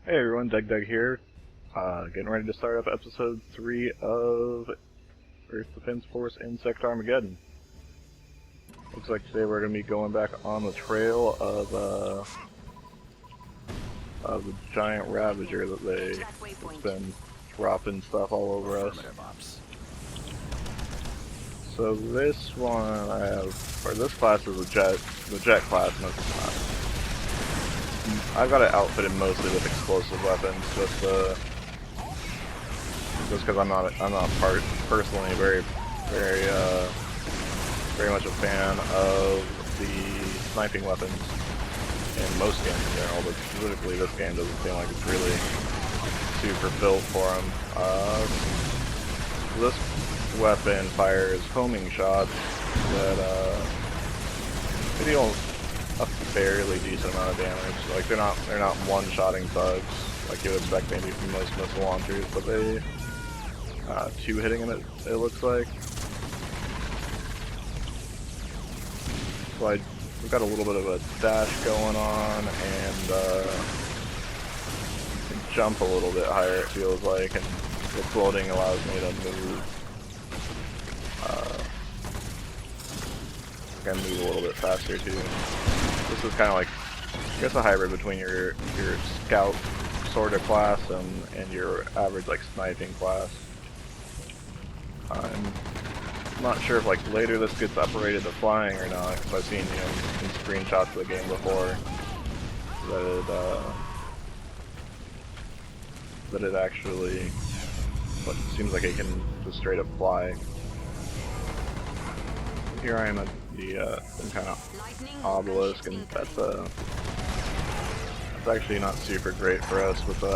Hey everyone, Doug here. Getting ready to start up episode 3 of Earth Defense Force Insect Armageddon. Looks like today we're going to be going back on the trail of the giant Ravager that it's been dropping stuff all over us. So this one I have, or this class is the jet class, and I've got it outfitted mostly with explosive weapons, just because I'm not personally very much a fan of the sniping weapons in most games in general, but specifically this game doesn't seem like it's really super built for them. This weapon fires homing shots that deal a fairly decent amount of damage. Like they're not one-shotting thugs like you would expect maybe from most missile launchers, but they two-hitting them it looks like. So we've got a little bit of a dash going on and jump a little bit higher it feels like, and the floating allows me to move. I can move a little bit faster too. This is kind of like, I guess, a hybrid between your scout sort of class and your average like sniping class. I'm not sure if like later this gets upgraded to flying or not, because I've seen in screenshots of the game before that it actually seems like it can just straight up fly. Here I am at some kind of obelisk, and that's actually not super great for us with the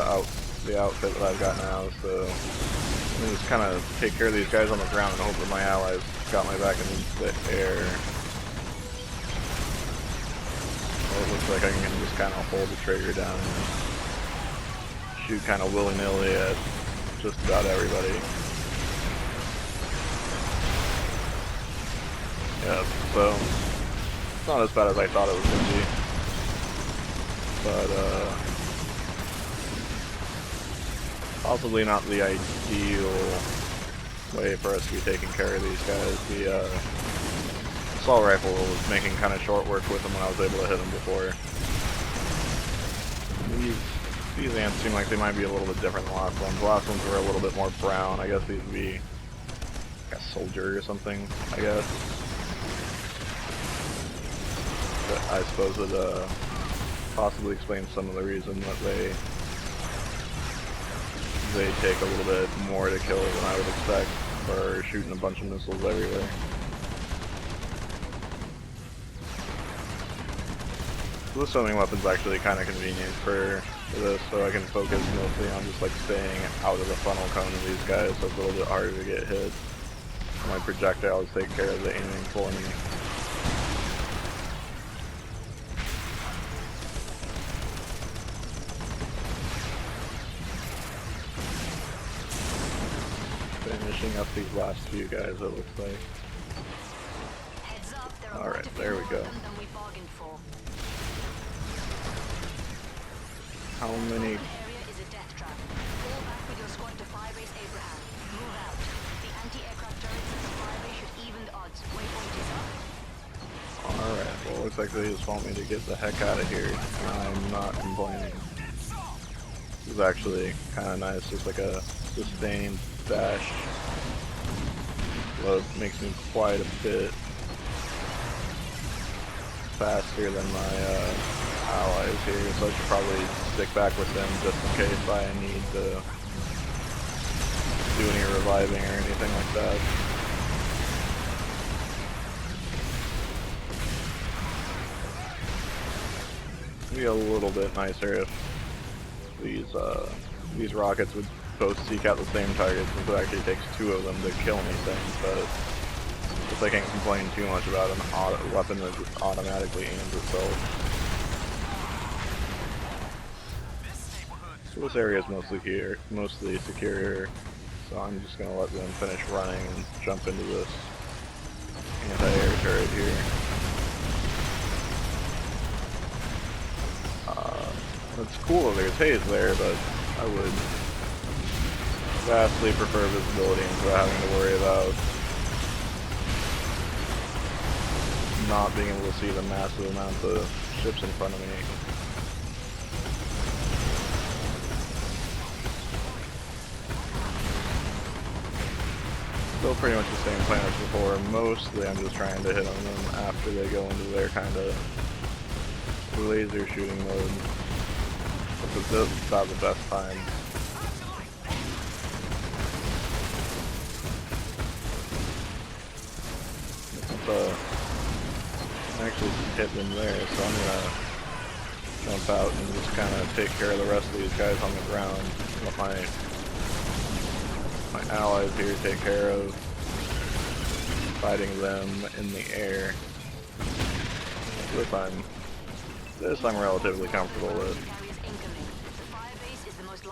outfit that I've got now. So I'm gonna just kind of take care of these guys on the ground and hope that my allies got my back in the air. Well, it looks like I can just kind of hold the trigger down and shoot kind of willy-nilly at just about everybody. Yeah, so it's not as bad as I thought it was going to be, but possibly not the ideal way for us to be taking care of these guys. The assault rifle was making kind of short work with them when I was able to hit them before. These ants seem like they might be a little bit different than the last ones. The last ones were a little bit more brown. I guess these would be like a soldier or something, I guess. But I suppose it possibly explains some of the reason that they take a little bit more to kill than I would expect for shooting a bunch of missiles everywhere. So the swimming weapon's actually kind of convenient for this, so I can focus mostly on just like staying out of the funnel cone of these guys, so it's a little bit harder to get hit. My projectiles take care of the aiming for me. Finishing up these last few guys, it looks like. Alright, there we go. How many? Alright, well, it looks like they just want me to get the heck out of here, and I'm not complaining. This is actually kind of nice, just like a sustained dash. Load makes me quite a bit faster than my allies here, so I should probably stick back with them just in case I need to do any reviving or anything like that. It'd be a little bit nicer if these rockets would both seek out the same targets, since it actually takes two of them to kill anything, but I guess I can't complain too much about a weapon that just automatically aims itself. So this area is mostly secure, so I'm just going to let them finish running and jump into this anti-air turret here. It's cool that there's haze there, but I would vastly prefer visibility instead of having to worry about not being able to see the massive amounts of ships in front of me. Still pretty much the same plan as before. Mostly I'm just trying to hit on them after they go into their kind of laser shooting mode. This is about the best time. I actually hit them there, so I'm gonna jump out and just kind of take care of the rest of these guys on the ground. Let my allies here take care of fighting them in the air. This I'm relatively comfortable with. So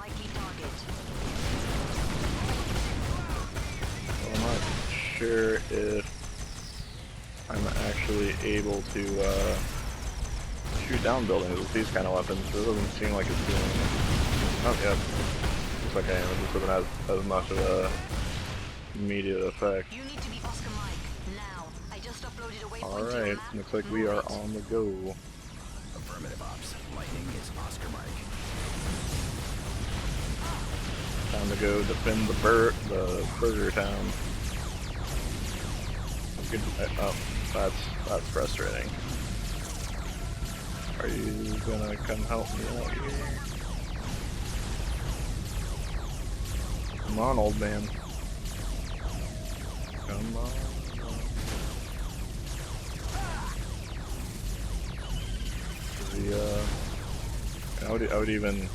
I'm not sure if I'm actually able to shoot down buildings with these kind of weapons. It doesn't seem like it's doing. Oh, yeah. Looks like I am. It just doesn't have as much of a immediate effect. Alright, looks like we are on the go. Affirmative ops. Lightning is Oscar Mike. Time to go defend the burger town. Good. Oh, that's frustrating. Are you gonna come help me out here? Come on, old man. Come on. I would even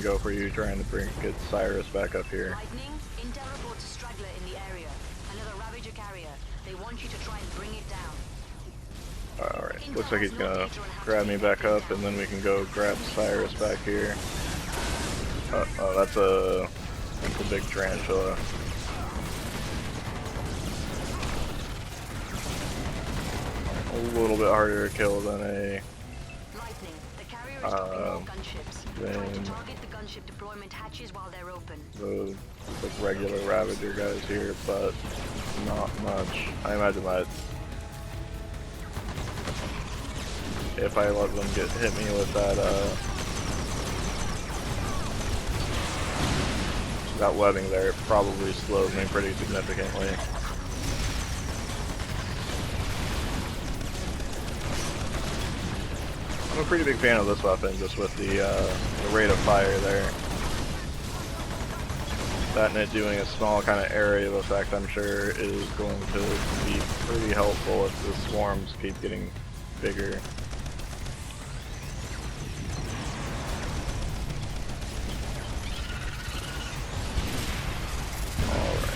go for you trying to get Cyrus back up here. Lightning, intel reports a straggler in the area. Another Ravager carrier. They want you to try and bring it down. Alright, looks like he's gonna grab me back up and then we can go grab Cyrus back here. Oh, that's a big tarantula. A little bit harder to kill than a the regular Ravager guys here, but not much. I imagine that if I let them hit me with that webbing there, it probably slows me pretty significantly. I'm a pretty big fan of this weapon, just with the rate of fire there. That and it doing a small kind of area of effect, I'm sure, is going to be pretty helpful if the swarms keep getting bigger. Alright.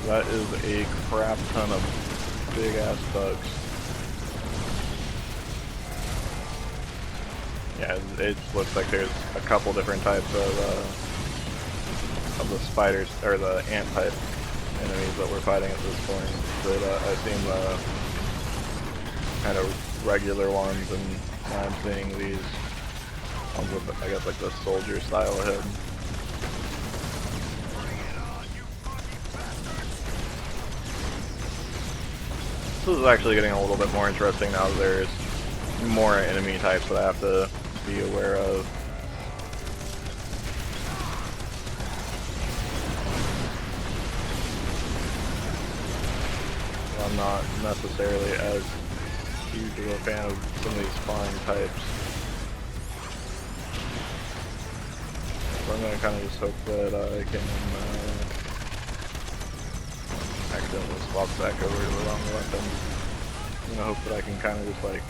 That is a crap ton of big ass bugs. Yeah, it looks like there's a couple different types of the spiders, or the ant type enemies that we're fighting at this point. But I've seen the kind of regular ones, and now I'm seeing these ones with, I guess, like the soldier style head. This is actually getting a little bit more interesting now that there's more enemy types that I have to be aware of. I'm not necessarily as huge of a fan of some of these flying types. So I'm gonna kind of just hope that I can accidentally swap back over to the wrong weapon. I'm gonna hope that I can kind of just like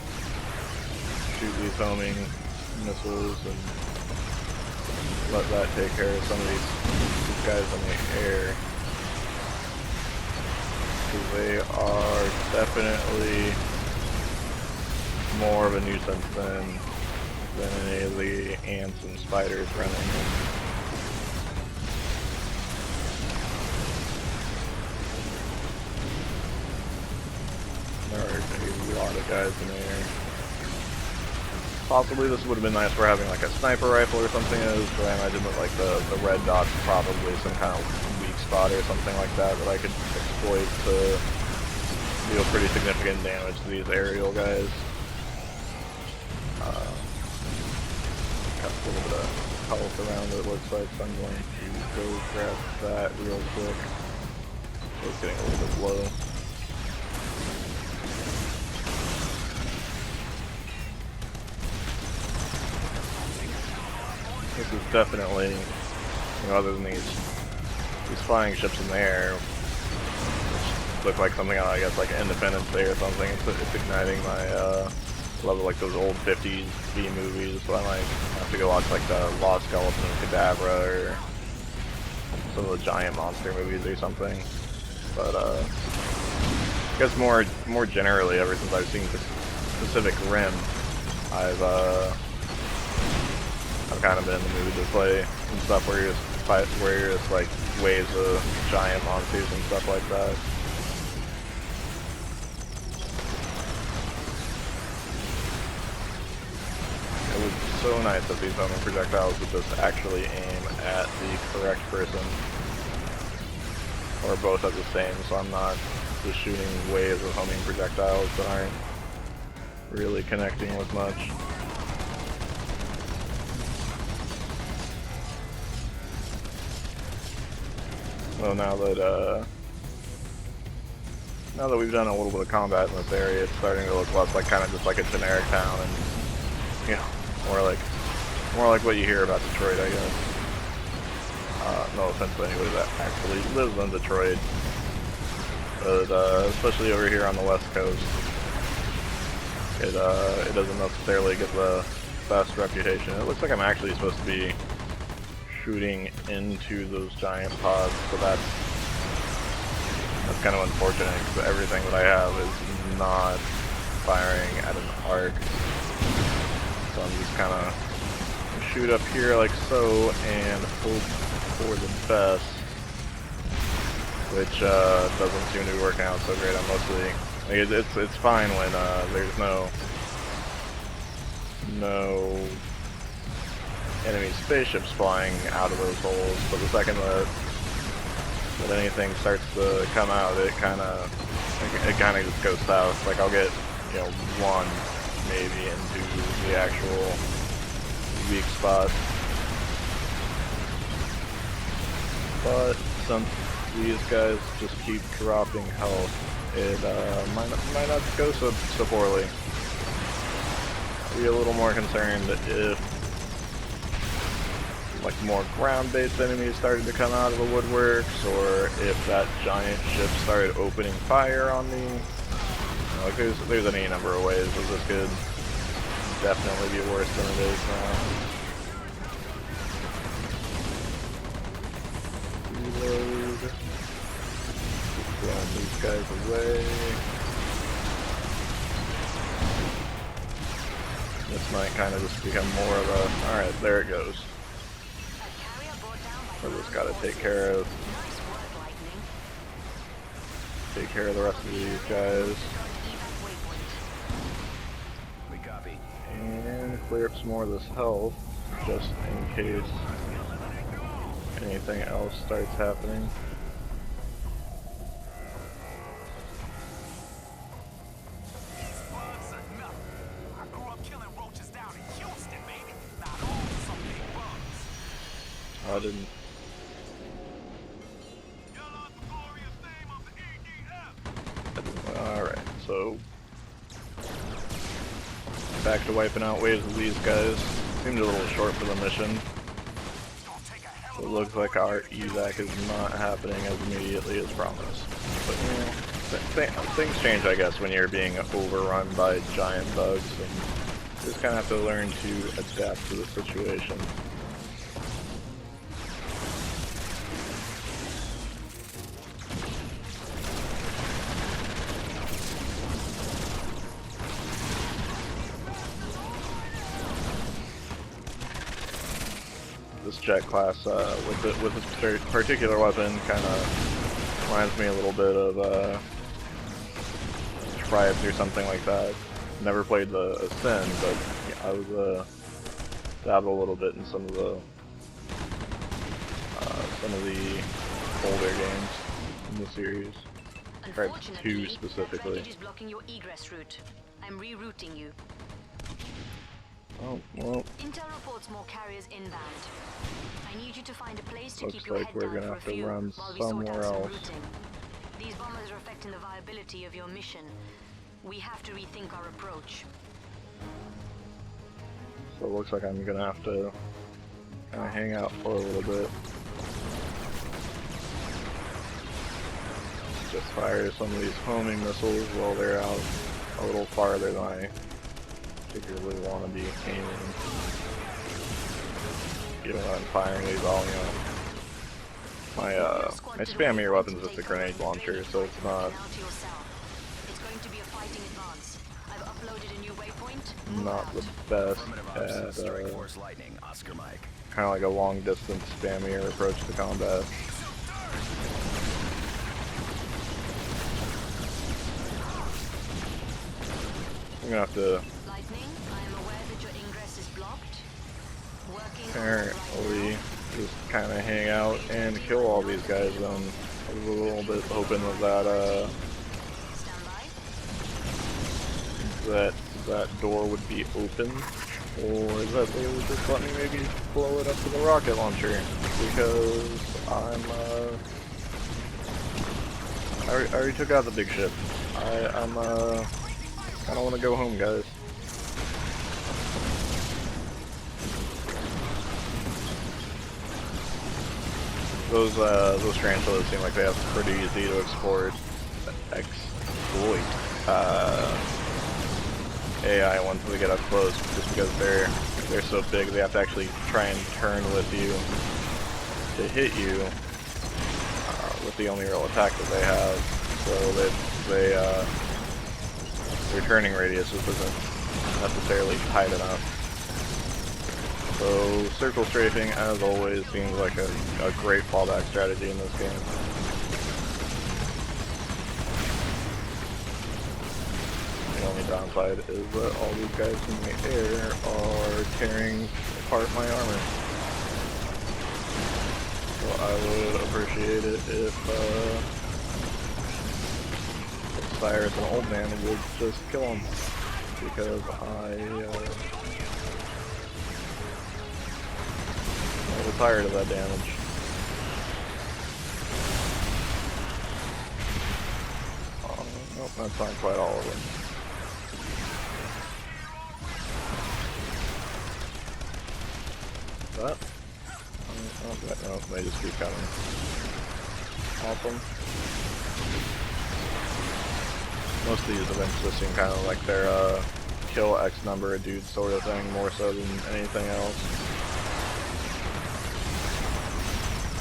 shoot these homing missiles and let that take care of some of these guys in the air. Because they are definitely more of a nuisance than any of the ants and spiders running. There are a lot of guys in there. Possibly this would have been nice for having like a sniper rifle or something, but I imagine that like the red dot's probably some kind of weak spot or something like that that I could exploit to deal pretty significant damage to these aerial guys. Got a little bit of health around it, looks like, so I'm going to go grab that real quick. So it's getting a little bit low. This is definitely, you know, other than these flying ships in the air, which look like something out, I guess, like Independence Day or something. It's igniting my love of like those old 50s B movies, so I might have to go watch like the Lost Skeleton and Cadabra or some of the giant monster movies or something. But I guess more generally, ever since I've seen Pacific Rim, I've kind of been in the mood to play some stuff where you're just like waves of giant monsters and stuff like that. It was so nice that these homing projectiles would just actually aim at the correct person, or both at the same, so I'm not just shooting waves of homing projectiles that aren't really connecting with much. So now that we've done a little bit of combat in this area, it's starting to look less like kind of just like a generic town, and you know, more like what you hear about Detroit, I guess. No offense to anybody that actually lives in Detroit, but especially over here on the West Coast, it doesn't necessarily get the best reputation. It looks like I'm actually supposed to be shooting into those giant pods, so that's kind of unfortunate because everything that I have is not firing at an arc. So I'm just kind of shoot up here like so and hope for the best, which doesn't seem to be working out so great. I'm mostly like, it's fine when there's no enemy spaceships flying out of those holes, but the second that anything starts to come out, it kind of just goes south. Like I'll get, you know, one maybe into the actual weak spot, but since these guys just keep dropping health, it might not go so poorly. I'll be a little more concerned if like more ground-based enemies started to come out of the woodworks, or if that giant ship started opening fire on me. You know, like there's any number of ways that this could definitely be worse than it is now. Reload. Keep throwing these guys away. This might kind of just become more of a, alright, there it goes. I just gotta take care of the rest of these guys. We copy. And clear up some more of this health, just in case anything else starts happening. I didn't. Alright, so back to wiping out waves of these guys. Seemed a little short for the mission. So it looks like our evac is not happening as immediately as promised. But you know, things change, I guess, when you're being overrun by giant bugs, and you just kind of have to learn to adapt to the situation. This jet class with this particular weapon kind of reminds me a little bit of Tribes or something like that. Never played the Ascend, but I was dabbled a little bit in some of the older games in the series. Perhaps 2 specifically. Is blocking your egress route. I'm rerouting you. Oh, well. Intel reports more carriers inbound. I need you to find a place to Looks keep your like head we're down gonna for a have to few run while we sort somewhere out some else. routing. These bombers are affecting the viability of your mission. We have to rethink our approach. So it looks like I'm gonna have to kind of hang out for a little bit. Just fire some of these homing missiles while they're out a little farther than I particularly want to be aiming. Given that I'm firing these all, you know. My spammier weapons is the grenade launcher, so it's not the best at kind of like a long distance spammier approach to combat. I'm gonna have to apparently just kind of hang out and kill all these guys then. I was a little bit hoping that door would be open, or that they would just let me maybe blow it up with a rocket launcher, because I already took out the big ship. I don't want to go home, guys. Those tarantulas seem like they have pretty easy to exploit AI once we get up close, just because they're so big. They have to actually try and turn with you to hit you with the only real attack that they have. So their turning radius just isn't necessarily tight enough. So circle strafing, as always, seems like a great fallback strategy in this game. The only downside is that all these guys in the air are tearing apart my armor. So I would appreciate it if Cyrus, an old man, would just kill him, because I'm a little tired of that damage. Nope, that's not quite all of them. That? No, they just keep coming. Awesome. Most of these events just seem kind of like they're kill X number of dudes sort of thing, more so than anything else.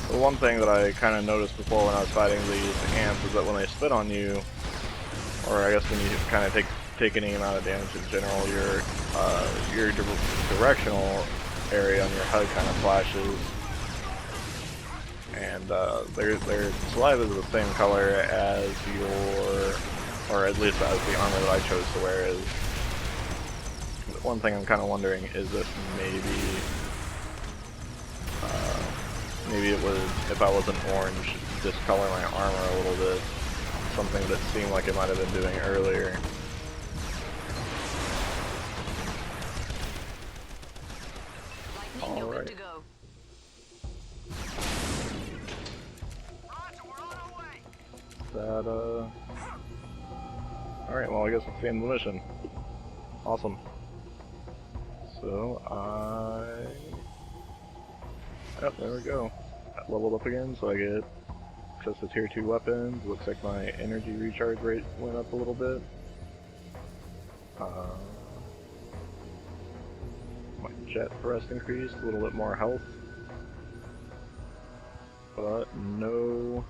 The one thing that I kind of noticed before when I was fighting these ants is that when they spit on you, or I guess when you kind of take any amount of damage in general, your directional area on your HUD kind of flashes, and their saliva is the same color as or at least as the armor that I chose to wear is. One thing I'm kind of wondering is if maybe it would, if I wasn't orange, discolor my armor a little bit. Something that seemed like it might have been doing earlier. Alright. Alright, well I guess that's the end of the mission. Awesome. So, yep, there we go. I leveled up again, so I get access to tier 2 weapons. Looks like my energy recharge rate went up a little bit. My jet thrust increased, a little bit more health. But no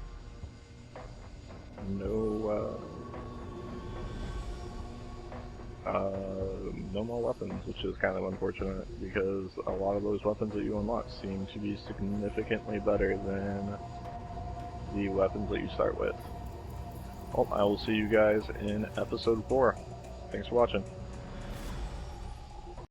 more weapons, which is kind of unfortunate, because a lot of those weapons that you unlock seem to be significantly better than the weapons that you start with. Well, I will see you guys in episode 4. Thanks for watching.